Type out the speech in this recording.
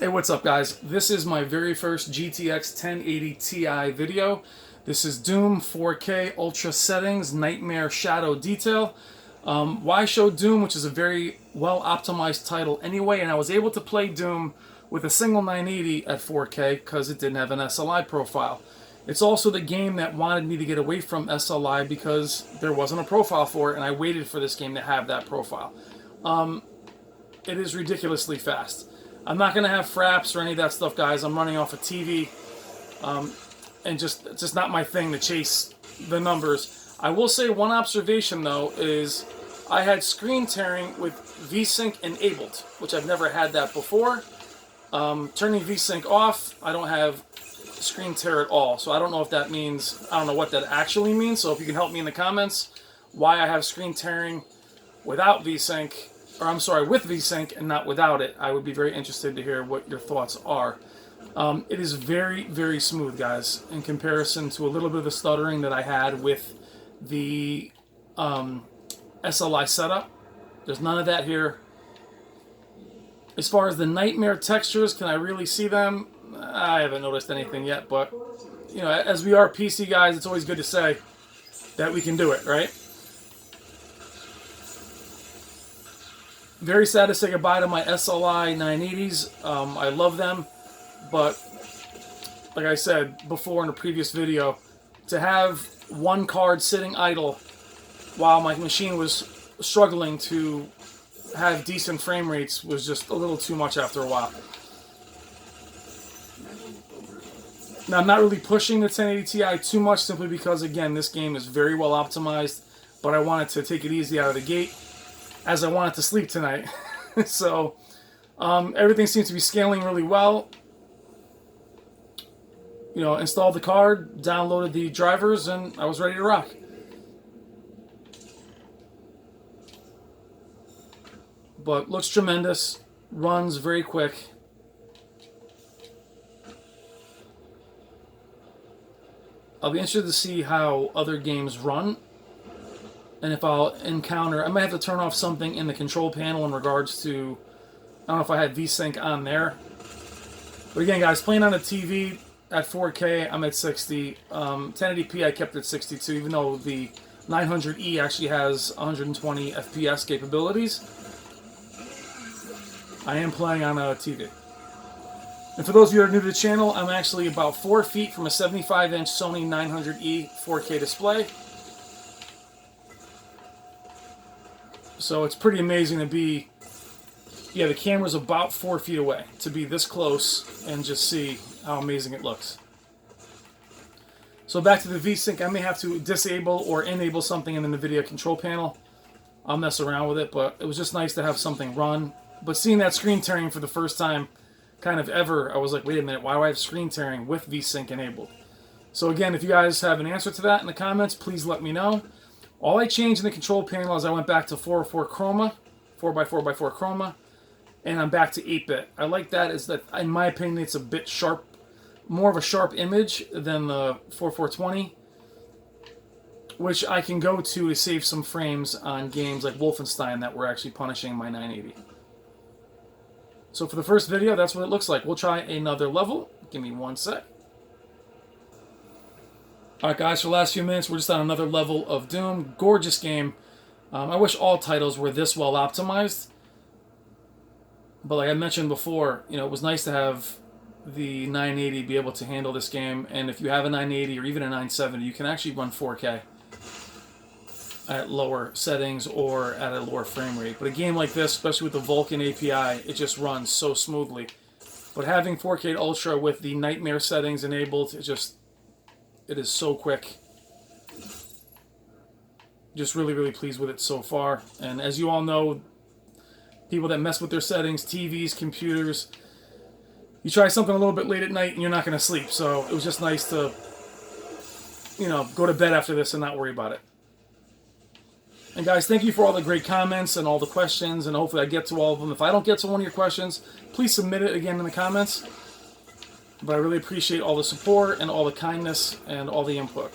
Hey, what's up, guys? This is my very first GTX 1080 Ti video. This is Doom 4K Ultra Settings Nightmare Shadow Detail. Why show Doom, which is a very well optimized title anyway, and I was able to play Doom with a single 980 at 4K because it didn't have an SLI profile. It's also the game that wanted me to get away from SLI because there wasn't a profile for it, and I waited for this game to have that profile. It is ridiculously fast. I'm not going to have fraps or any of that stuff, guys. I'm running off a TV, and it's just not my thing to chase the numbers. I will say one observation, though, is I had screen tearing with VSync enabled, which I've never had that before. Turning VSync off, I don't have screen tear at all. So I don't know if that means, I don't know what that actually means. So if you can help me in the comments, why I have screen tearing without VSync, or I'm sorry, with VSync and not without it, I would be very interested to hear what your thoughts are. It is very, very smooth, guys, in comparison to a little bit of the stuttering that I had with the SLI setup. There's none of that here. As far as the nightmare textures, can I really see them? I haven't noticed anything yet, but you know, as we are PC guys, it's always good to say that we can do it, right? Very sad to say goodbye to my SLI 980s. I love them, but like I said before in a previous video, to have one card sitting idle while my machine was struggling to have decent frame rates was just a little too much after a while. Now, I'm not really pushing the 1080 Ti too much simply because, again, this game is very well optimized, but I wanted to take it easy out of the gate as I wanted to sleep tonight. So everything seems to be scaling really well. You know, installed the card, downloaded the drivers, and I was ready to rock. But looks tremendous, runs very quick. I'll be interested to see how other games run. And if I'll encounter, I might have to turn off something in the control panel in regards to, I don't know if I had VSync on there. But again, guys, playing on a TV at 4K, I'm at 60. 1080p, I kept it at 62, even though the 900E actually has 120 FPS capabilities. I am playing on a TV. And for those of you that are new to the channel, I'm actually about 4 feet from a 75-inch Sony 900E 4K display. So it's pretty amazing to be, yeah, the camera's about 4 feet away, to be this close and just see how amazing it looks. So back to the VSync, I may have to disable or enable something in the NVIDIA control panel. I'll mess around with it, but it was just nice to have something run. But seeing that screen tearing for the first time kind of ever, I was like, wait a minute, why do I have screen tearing with VSync enabled? So again, if you guys have an answer to that in the comments, please let me know. All I changed in the control panel is I went back to 404 chroma, 4x4x4 chroma, and I'm back to 8-bit. I like that, is that, in my opinion, it's a bit sharp, more of a sharp image than the 4420, which I can go to save some frames on games like Wolfenstein that were actually punishing my 980. So for the first video, that's what it looks like. We'll try another level. Give me one sec. Alright guys, for the last few minutes, we're just on another level of Doom. Gorgeous game. I wish all titles were this well optimized. But like I mentioned before, you know, it was nice to have the 980 be able to handle this game. And if you have a 980 or even a 970, you can actually run 4K at lower settings or at a lower frame rate. But a game like this, especially with the Vulkan API, it just runs so smoothly. But having 4K Ultra with the nightmare settings enabled, it is so quick. Just really, really pleased with it so far. And as you all know, people that mess with their settings, TVs, computers, you try something a little bit late at night and you're not going to sleep. So it was just nice to, you know, go to bed after this and not worry about it. And guys, thank you for all the great comments and all the questions, and hopefully I get to all of them. If I don't get to one of your questions, please submit it again in the comments. But I really appreciate all the support and all the kindness and all the input.